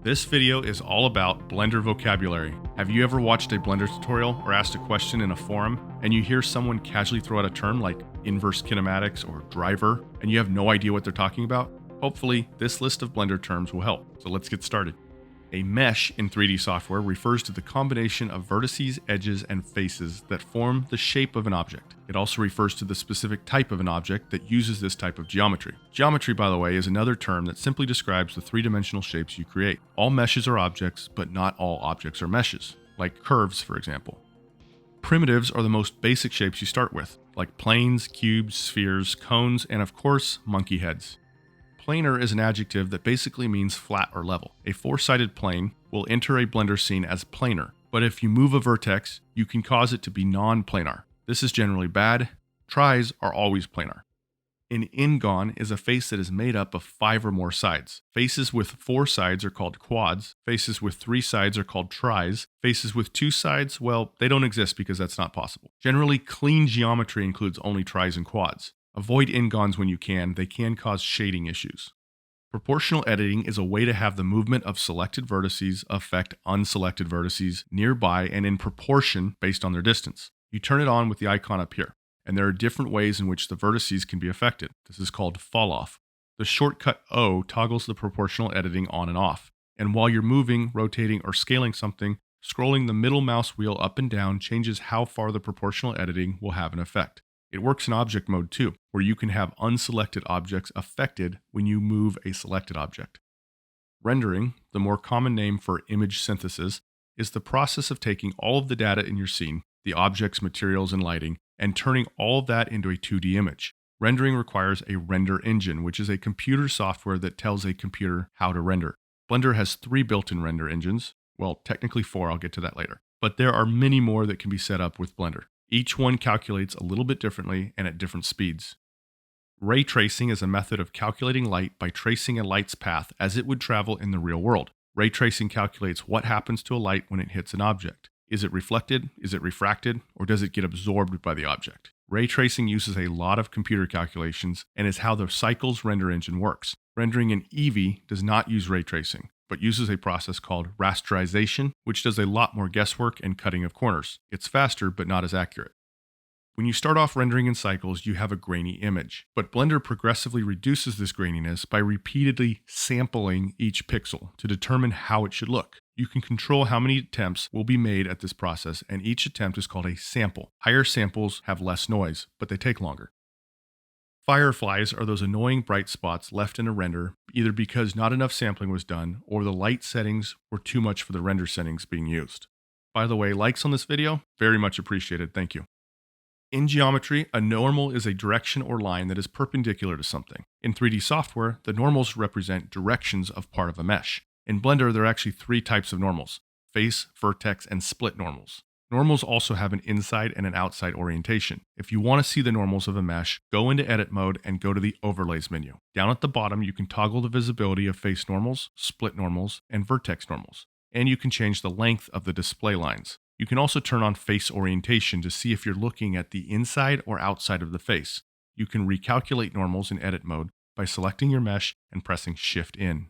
This video is all about Blender vocabulary. Have you ever watched a Blender tutorial or asked a question in a forum and you hear someone casually throw out a term like inverse kinematics or driver and you have no idea what they're talking about? Hopefully, this list of Blender terms will help. So let's get started. A mesh in 3D software refers to the combination of vertices, edges, and faces that form the shape of an object. It also refers to the specific type of an object that uses this type of geometry. Geometry, by the way, is another term that simply describes the three-dimensional shapes you create. All meshes are objects, but not all objects are meshes, like curves, for example. Primitives are the most basic shapes you start with, like planes, cubes, spheres, cones, and of course, monkey heads. Planar is an adjective that basically means flat or level. A four-sided plane will enter a Blender scene as planar, but if you move a vertex, you can cause it to be non-planar. This is generally bad. Tris are always planar. An ingon is a face that is made up of 5 or more sides. Faces with 4 sides are called quads. Faces with 3 sides are called tris. Faces with 2 sides, well, they don't exist because that's not possible. Generally, clean geometry includes only tris and quads. Avoid ingons when you can. They can cause shading issues. Proportional editing is a way to have the movement of selected vertices affect unselected vertices nearby and in proportion based on their distance. You turn it on with the icon up here, and there are different ways in which the vertices can be affected. This is called fall off. The shortcut O toggles the proportional editing on and off. And while you're moving, rotating, or scaling something, scrolling the middle mouse wheel up and down changes how far the proportional editing will have an effect. It works in object mode too, where you can have unselected objects affected when you move a selected object. Rendering, the more common name for image synthesis, is the process of taking all of the data in your scene, the objects, materials, and lighting, and turning all of that into a 2D image. Rendering requires a render engine, which is a computer software that tells a computer how to render. Blender has 3 built-in render engines. Well, technically 4, I'll get to that later. But there are many more that can be set up with Blender. Each one calculates a little bit differently and at different speeds. Ray tracing is a method of calculating light by tracing a light's path as it would travel in the real world. Ray tracing calculates what happens to a light when it hits an object. Is it reflected? Is it refracted? Or does it get absorbed by the object? Ray tracing uses a lot of computer calculations and is how the Cycles render engine works. Rendering in Eevee does not use ray tracing, but uses a process called rasterization, which does a lot more guesswork and cutting of corners. It's faster, but not as accurate. When you start off rendering in Cycles, you have a grainy image, but Blender progressively reduces this graininess by repeatedly sampling each pixel to determine how it should look. You can control how many attempts will be made at this process, and each attempt is called a sample. Higher samples have less noise, but they take longer. Fireflies are those annoying bright spots left in a render, either because not enough sampling was done, or the light settings were too much for the render settings being used. By the way, likes on this video, very much appreciated, thank you. In geometry, a normal is a direction or line that is perpendicular to something. In 3D software, the normals represent directions of part of a mesh. In Blender, there are actually 3 types of normals: face, vertex, and split normals. Normals also have an inside and an outside orientation. If you want to see the normals of a mesh, go into edit mode and go to the overlays menu. Down at the bottom, you can toggle the visibility of face normals, split normals, and vertex normals. And you can change the length of the display lines. You can also turn on face orientation to see if you're looking at the inside or outside of the face. You can recalculate normals in edit mode by selecting your mesh and pressing Shift in.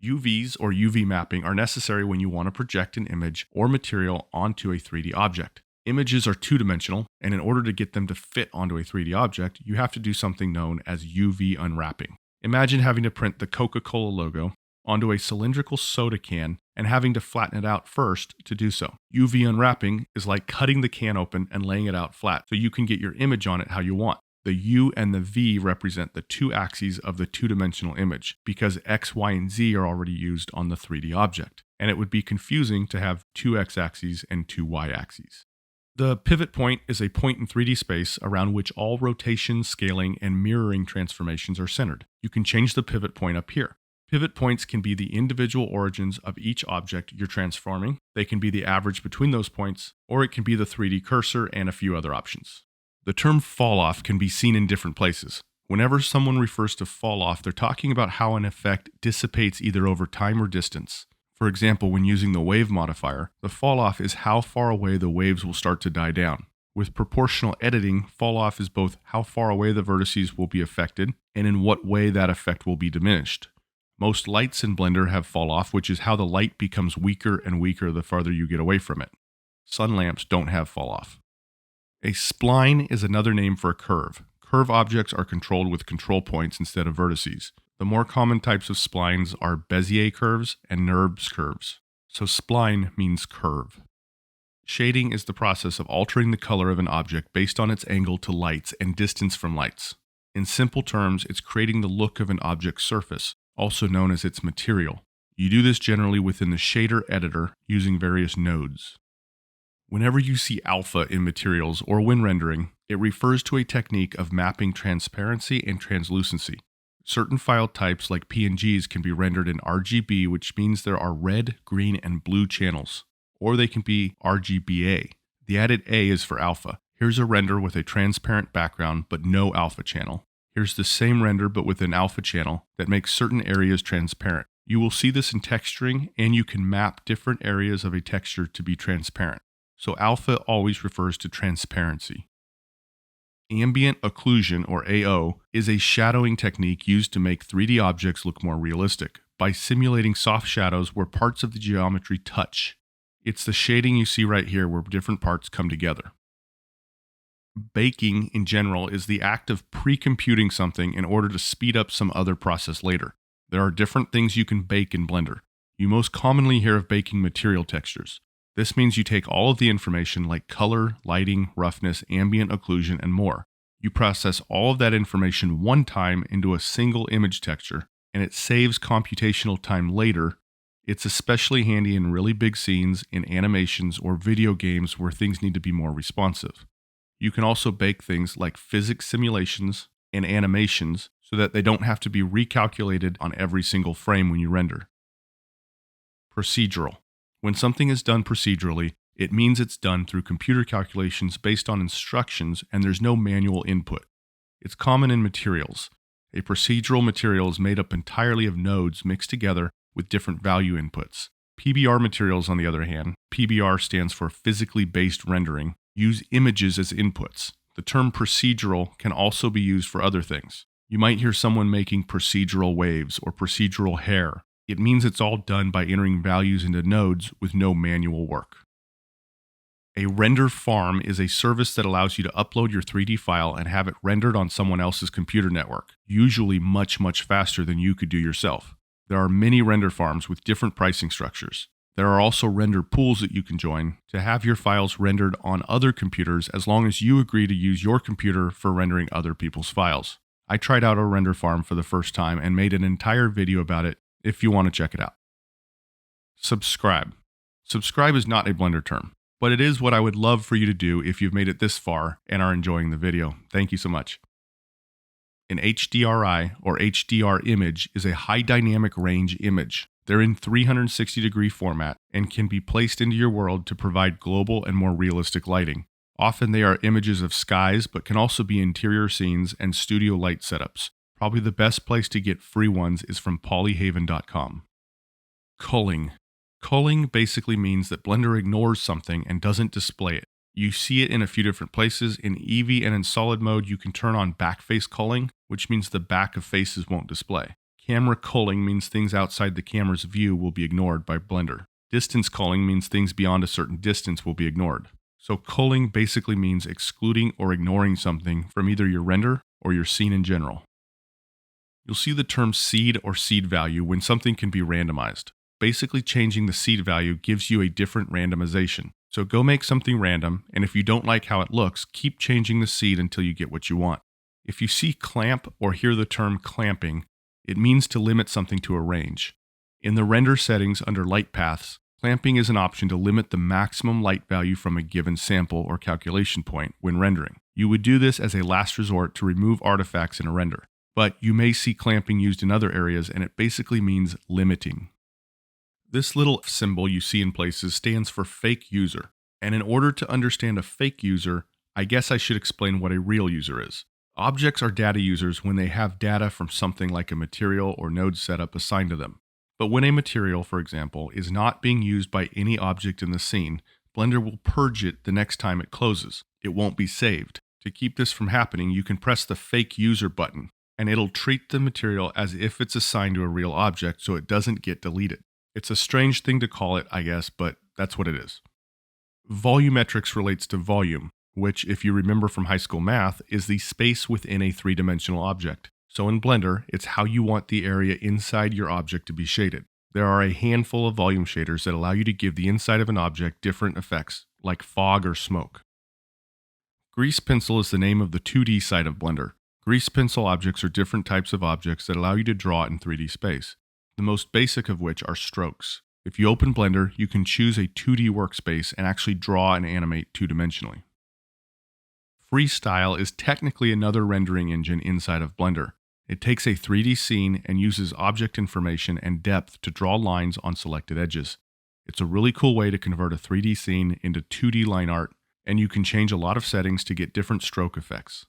UVs or UV mapping are necessary when you want to project an image or material onto a 3D object. Images are 2-dimensional, and in order to get them to fit onto a 3D object, you have to do something known as UV unwrapping. Imagine having to print the Coca-Cola logo onto a cylindrical soda can and having to flatten it out first to do so. UV unwrapping is like cutting the can open and laying it out flat so you can get your image on it how you want. The U and the V represent the 2 axes of the 2-dimensional image because X, Y, and Z are already used on the 3D object, and it would be confusing to have 2 X axes and 2 Y axes. The pivot point is a point in 3D space around which all rotation, scaling, and mirroring transformations are centered. You can change the pivot point up here. Pivot points can be the individual origins of each object you're transforming. They can be the average between those points, or it can be the 3D cursor and a few other options. The term fall off can be seen in different places. Whenever someone refers to fall off, they're talking about how an effect dissipates either over time or distance. For example, when using the wave modifier, the fall off is how far away the waves will start to die down. With proportional editing, fall off is both how far away the vertices will be affected and in what way that effect will be diminished. Most lights in Blender have fall off, which is how the light becomes weaker and weaker the farther you get away from it. Sun lamps don't have fall off. A spline is another name for a curve. Curve objects are controlled with control points instead of vertices. The more common types of splines are Bezier curves and NURBS curves. So spline means curve. Shading is the process of altering the color of an object based on its angle to lights and distance from lights. In simple terms, it's creating the look of an object's surface, also known as its material. You do this generally within the shader editor using various nodes. Whenever you see alpha in materials or when rendering, it refers to a technique of mapping transparency and translucency. Certain file types like PNGs can be rendered in RGB, which means there are red, green, and blue channels. Or they can be RGBA. The added A is for alpha. Here's a render with a transparent background but no alpha channel. Here's the same render but with an alpha channel that makes certain areas transparent. You will see this in texturing, and you can map different areas of a texture to be transparent. So alpha always refers to transparency. Ambient occlusion, or AO, is a shadowing technique used to make 3D objects look more realistic by simulating soft shadows where parts of the geometry touch. It's the shading you see right here where different parts come together. Baking, in general, is the act of pre-computing something in order to speed up some other process later. There are different things you can bake in Blender. You most commonly hear of baking material textures. This means you take all of the information like color, lighting, roughness, ambient occlusion, and more. You process all of that information one time into a single image texture, and it saves computational time later. It's especially handy in really big scenes, in animations, or video games where things need to be more responsive. You can also bake things like physics simulations and animations so that they don't have to be recalculated on every single frame when you render. Procedural. When something is done procedurally, it means it's done through computer calculations based on instructions and there's no manual input. It's common in materials. A procedural material is made up entirely of nodes mixed together with different value inputs. PBR materials, on the other hand, PBR stands for physically based rendering, use images as inputs. The term procedural can also be used for other things. You might hear someone making procedural waves or procedural hair. It means it's all done by entering values into nodes with no manual work. A render farm is a service that allows you to upload your 3D file and have it rendered on someone else's computer network, usually much faster than you could do yourself. There are many render farms with different pricing structures. There are also render pools that you can join to have your files rendered on other computers as long as you agree to use your computer for rendering other people's files. I tried out a render farm for the first time and made an entire video about it if you want to check it out. Subscribe. Subscribe is not a Blender term, but it is what I would love for you to do if you've made it this far and are enjoying the video. Thank you so much. An HDRI, or HDR image, is a high dynamic range image. They're in 360-degree format and can be placed into your world to provide global and more realistic lighting. Often they are images of skies, but can also be interior scenes and studio light setups. Probably the best place to get free ones is from polyhaven.com. Culling. Culling basically means that Blender ignores something and doesn't display it. You see it in a few different places. In Eevee and in solid mode, you can turn on backface culling, which means the back of faces won't display. Camera culling means things outside the camera's view will be ignored by Blender. Distance culling means things beyond a certain distance will be ignored. So culling basically means excluding or ignoring something from either your render or your scene in general. You'll see the term seed or seed value when something can be randomized. Basically, changing the seed value gives you a different randomization. So go make something random, and if you don't like how it looks, keep changing the seed until you get what you want. If you see clamp or hear the term clamping, it means to limit something to a range. In the render settings under light paths, clamping is an option to limit the maximum light value from a given sample or calculation point when rendering. You would do this as a last resort to remove artifacts in a render, but you may see clamping used in other areas, and it basically means limiting. This little symbol you see in places stands for fake user, and in order to understand a fake user, I guess I should explain what a real user is. Objects are data users when they have data from something like a material or node setup assigned to them. But when a material, for example, is not being used by any object in the scene, Blender will purge it the next time it closes. It won't be saved. To keep this from happening, you can press the fake user button. and it'll treat the material as if it's assigned to a real object so it doesn't get deleted. It's a strange thing to call it, I guess, but that's what it is. Volumetrics relates to volume, which, if you remember from high school math, is the space within a three-dimensional object. So in Blender, it's how you want the area inside your object to be shaded. There are a handful of volume shaders that allow you to give the inside of an object different effects, like fog or smoke. Grease pencil is the name of the 2D side of Blender. Grease pencil objects are different types of objects that allow you to draw in 3D space, the most basic of which are strokes. If you open Blender, you can choose a 2D workspace and actually draw and animate two-dimensionally. Freestyle is technically another rendering engine inside of Blender. It takes a 3D scene and uses object information and depth to draw lines on selected edges. It's a really cool way to convert a 3D scene into 2D line art, and you can change a lot of settings to get different stroke effects.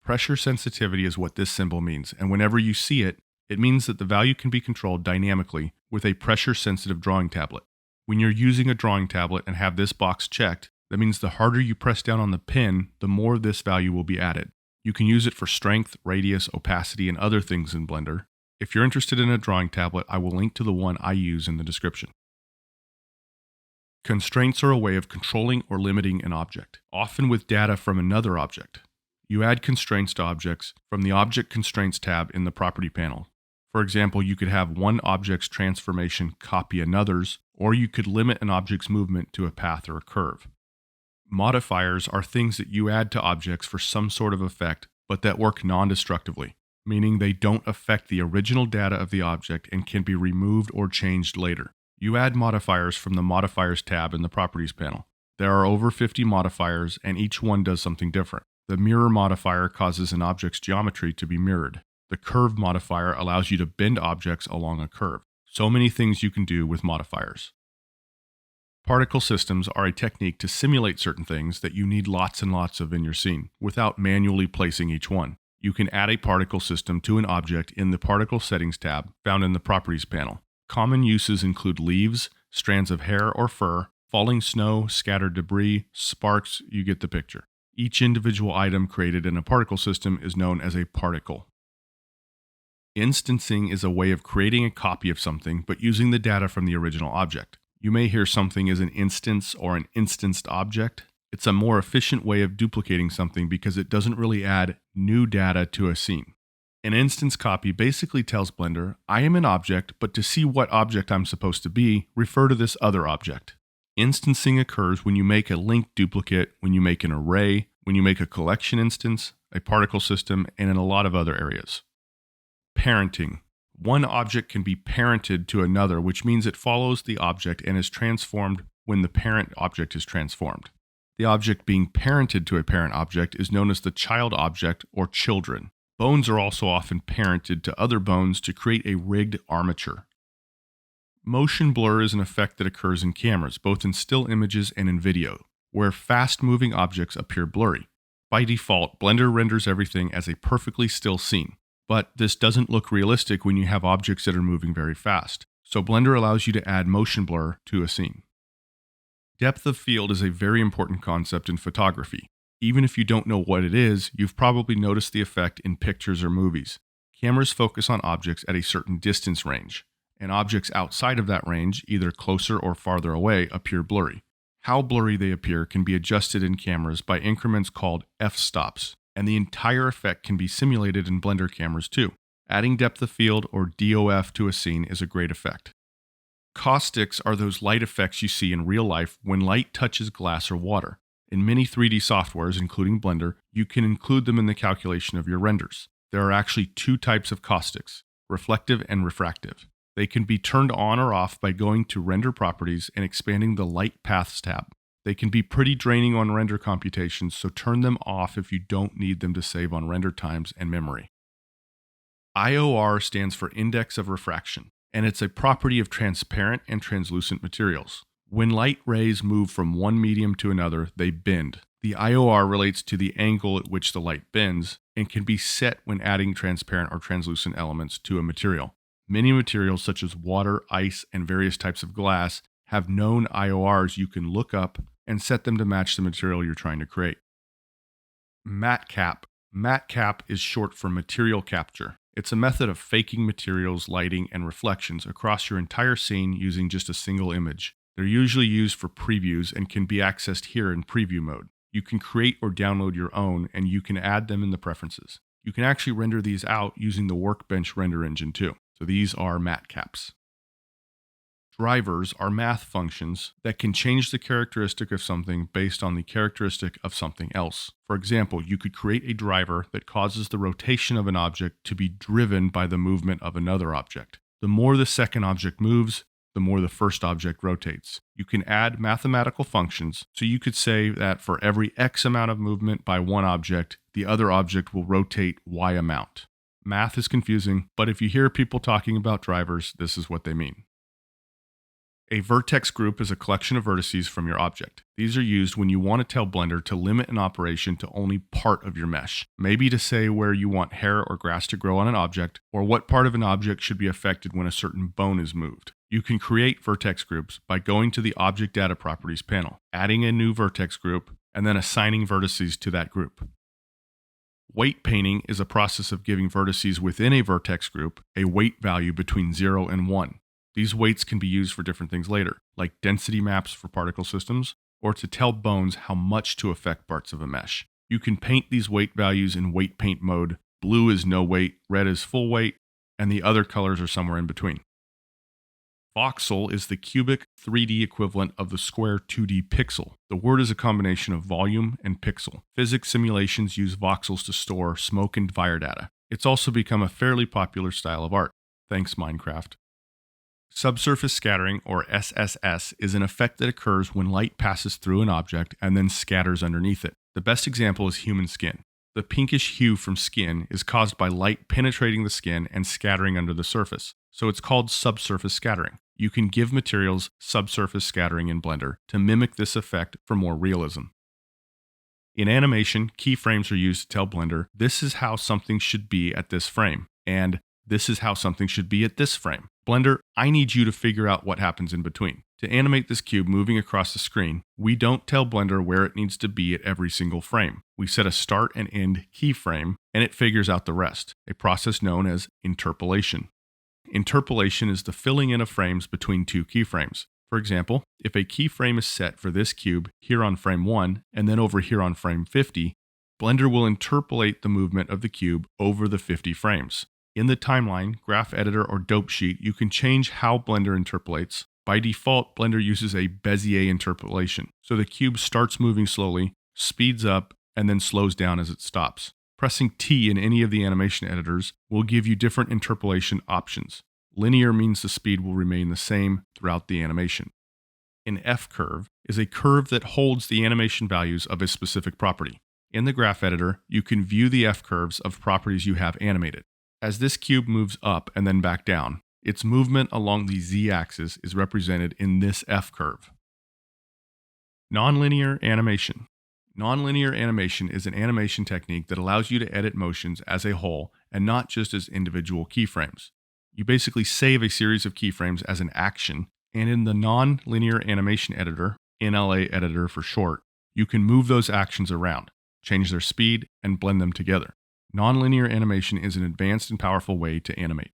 Pressure sensitivity is what this symbol means, and whenever you see it, it means that the value can be controlled dynamically with a pressure-sensitive drawing tablet. When you're using a drawing tablet and have this box checked, that means the harder you press down on the pen, the more this value will be added. You can use it for strength, radius, opacity, and other things in Blender. If you're interested in a drawing tablet, I will link to the one I use in the description. Constraints are a way of controlling or limiting an object, often with data from another object. You add constraints to objects from the Object Constraints tab in the Property panel. For example, you could have one object's transformation copy another's, or you could limit an object's movement to a path or a curve. Modifiers are things that you add to objects for some sort of effect, but that work non-destructively, meaning they don't affect the original data of the object and can be removed or changed later. You add modifiers from the Modifiers tab in the Properties panel. There are over 50 modifiers, and each one does something different. The mirror modifier causes an object's geometry to be mirrored. The curve modifier allows you to bend objects along a curve. So many things you can do with modifiers. Particle systems are a technique to simulate certain things that you need lots and lots of in your scene, without manually placing each one. You can add a particle system to an object in the Particle Settings tab found in the Properties panel. Common uses include leaves, strands of hair or fur, falling snow, scattered debris, sparks, you get the picture. Each individual item created in a particle system is known as a particle. Instancing is a way of creating a copy of something, but using the data from the original object. You may hear something as an instance or an instanced object. It's a more efficient way of duplicating something because it doesn't really add new data to a scene. An instance copy basically tells Blender, I am an object, but to see what object I'm supposed to be, refer to this other object. Instancing occurs when you make a linked duplicate, when you make an array, when you make a collection instance, a particle system, and in a lot of other areas. Parenting. One object can be parented to another, which means it follows the object and is transformed when the parent object is transformed. The object being parented to a parent object is known as the child object or children. Bones are also often parented to other bones to create a rigged armature. Motion blur is an effect that occurs in cameras, both in still images and in video, where fast-moving objects appear blurry. By default, Blender renders everything as a perfectly still scene. But this doesn't look realistic when you have objects that are moving very fast. So Blender allows you to add motion blur to a scene. Depth of field is a very important concept in photography. Even if you don't know what it is, you've probably noticed the effect in pictures or movies. Cameras focus on objects at a certain distance range, and objects outside of that range, either closer or farther away, appear blurry. How blurry they appear can be adjusted in cameras by increments called f-stops. And the entire effect can be simulated in Blender cameras too. Adding depth of field or DOF to a scene is a great effect. Caustics are those light effects you see in real life when light touches glass or water. In many 3D softwares, including Blender, you can include them in the calculation of your renders. There are actually two types of caustics, reflective and refractive. They can be turned on or off by going to Render Properties and expanding the Light Paths tab. They can be pretty draining on render computations, so turn them off if you don't need them to save on render times and memory. IOR stands for Index of Refraction, and it's a property of transparent and translucent materials. When light rays move from one medium to another, they bend. The IOR relates to the angle at which the light bends and can be set when adding transparent or translucent elements to a material. Many materials, such as water, ice, and various types of glass, have known IORs you can look up and set them to match the material you're trying to create. Matte cap Matcap is short for material capture. It's a method of faking materials, lighting, and reflections across your entire scene using just a single image. They're usually used for previews and can be accessed here in preview mode. You can create or download your own, and you can add them in the preferences. You can actually render these out using the Workbench render engine too. So these are matcaps. Drivers are math functions that can change the characteristic of something based on the characteristic of something else. For example, you could create a driver that causes the rotation of an object to be driven by the movement of another object. The more the second object moves, the more the first object rotates. You can add mathematical functions, so you could say that for every X amount of movement by one object, the other object will rotate Y amount. Math is confusing, but if you hear people talking about drivers, this is what they mean. A vertex group is a collection of vertices from your object. These are used when you want to tell Blender to limit an operation to only part of your mesh. Maybe to say where you want hair or grass to grow on an object, or what part of an object should be affected when a certain bone is moved. You can create vertex groups by going to the Object Data Properties panel, adding a new vertex group, and then assigning vertices to that group. Weight painting is a process of giving vertices within a vertex group a weight value between 0 and 1. These weights can be used for different things later, like density maps for particle systems, or to tell bones how much to affect parts of a mesh. You can paint these weight values in weight paint mode. Blue is no weight, red is full weight, and the other colors are somewhere in between. Voxel is the cubic 3D equivalent of the square 2D pixel. The word is a combination of volume and pixel. Physics simulations use voxels to store smoke and fire data. It's also become a fairly popular style of art. Thanks, Minecraft. Subsurface scattering, or SSS, is an effect that occurs when light passes through an object and then scatters underneath it. The best example is human skin. The pinkish hue from skin is caused by light penetrating the skin and scattering under the surface, so it's called subsurface scattering. You can give materials subsurface scattering in Blender to mimic this effect for more realism. In animation, keyframes are used to tell Blender, this is how something should be at this frame, and this is how something should be at this frame. Blender, I need you to figure out what happens in between. To animate this cube moving across the screen, we don't tell Blender where it needs to be at every single frame. We set a start and end keyframe, and it figures out the rest, a process known as interpolation. Interpolation is the filling in of frames between two keyframes. For example, if a keyframe is set for this cube here on frame 1 and then over here on frame 50, Blender will interpolate the movement of the cube over the 50 frames. In the timeline, graph editor, or dope sheet, you can change how Blender interpolates. By default, Blender uses a Bezier interpolation, so the cube starts moving slowly, speeds up, and then slows down as it stops. Pressing T in any of the animation editors will give you different interpolation options. Linear means the speed will remain the same throughout the animation. An F-curve is a curve that holds the animation values of a specific property. In the graph editor, you can view the F-curves of properties you have animated. As this cube moves up and then back down, its movement along the z-axis is represented in this F-curve. Nonlinear animation. Nonlinear animation is an animation technique that allows you to edit motions as a whole and not just as individual keyframes. You basically save a series of keyframes as an action, and in the nonlinear animation editor, NLA editor for short, you can move those actions around, change their speed, and blend them together. Nonlinear animation is an advanced and powerful way to animate.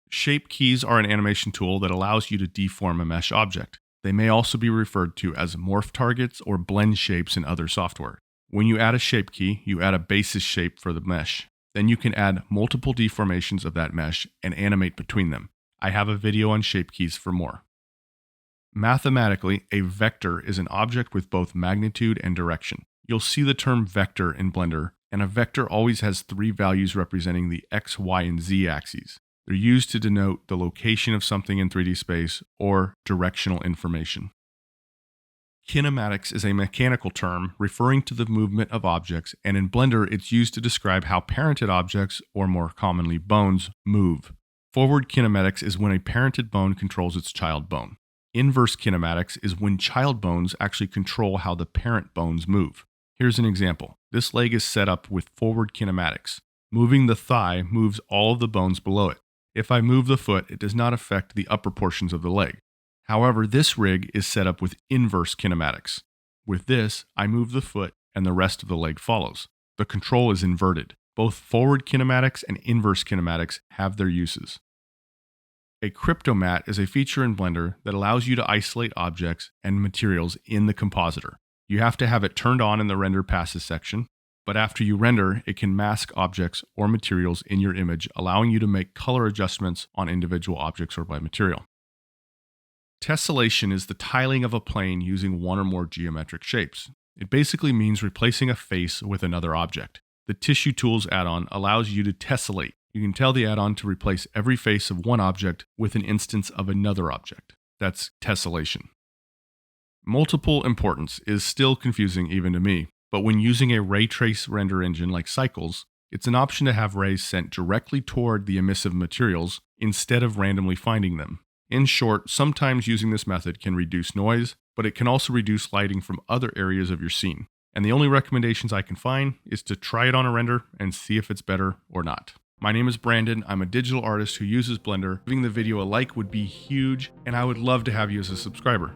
Shape keys are an animation tool that allows you to deform a mesh object. They may also be referred to as morph targets or blend shapes in other software. When you add a shape key, you add a basis shape for the mesh. Then you can add multiple deformations of that mesh and animate between them. I have a video on shape keys for more. Mathematically, a vector is an object with both magnitude and direction. You'll see the term vector in Blender, and a vector always has 3 values representing the x, y, and z axes. They're used to denote the location of something in 3D space or directional information. Kinematics is a mechanical term referring to the movement of objects, and in Blender it's used to describe how parented objects, or more commonly bones, move. Forward kinematics is when a parented bone controls its child bone. Inverse kinematics is when child bones actually control how the parent bones move. Here's an example. This leg is set up with forward kinematics. Moving the thigh moves all of the bones below it. If I move the foot, it does not affect the upper portions of the leg. However, this rig is set up with inverse kinematics. With this, I move the foot and the rest of the leg follows. The control is inverted. Both forward kinematics and inverse kinematics have their uses. A cryptomat is a feature in Blender that allows you to isolate objects and materials in the compositor. You have to have it turned on in the render passes section, but after you render, it can mask objects or materials in your image, allowing you to make color adjustments on individual objects or by material. Tessellation is the tiling of a plane using one or more geometric shapes. It basically means replacing a face with another object. The Tissue Tools add-on allows you to tessellate. You can tell the add-on to replace every face of one object with an instance of another object. That's tessellation. Multiple importance is still confusing even to me, but when using a ray trace render engine like Cycles, it's an option to have rays sent directly toward the emissive materials instead of randomly finding them. In short, sometimes using this method can reduce noise, but it can also reduce lighting from other areas of your scene. And the only recommendations I can find is to try it on a render and see if it's better or not. My name is Brandon. I'm a digital artist who uses Blender. Giving the video a like would be huge, and I would love to have you as a subscriber.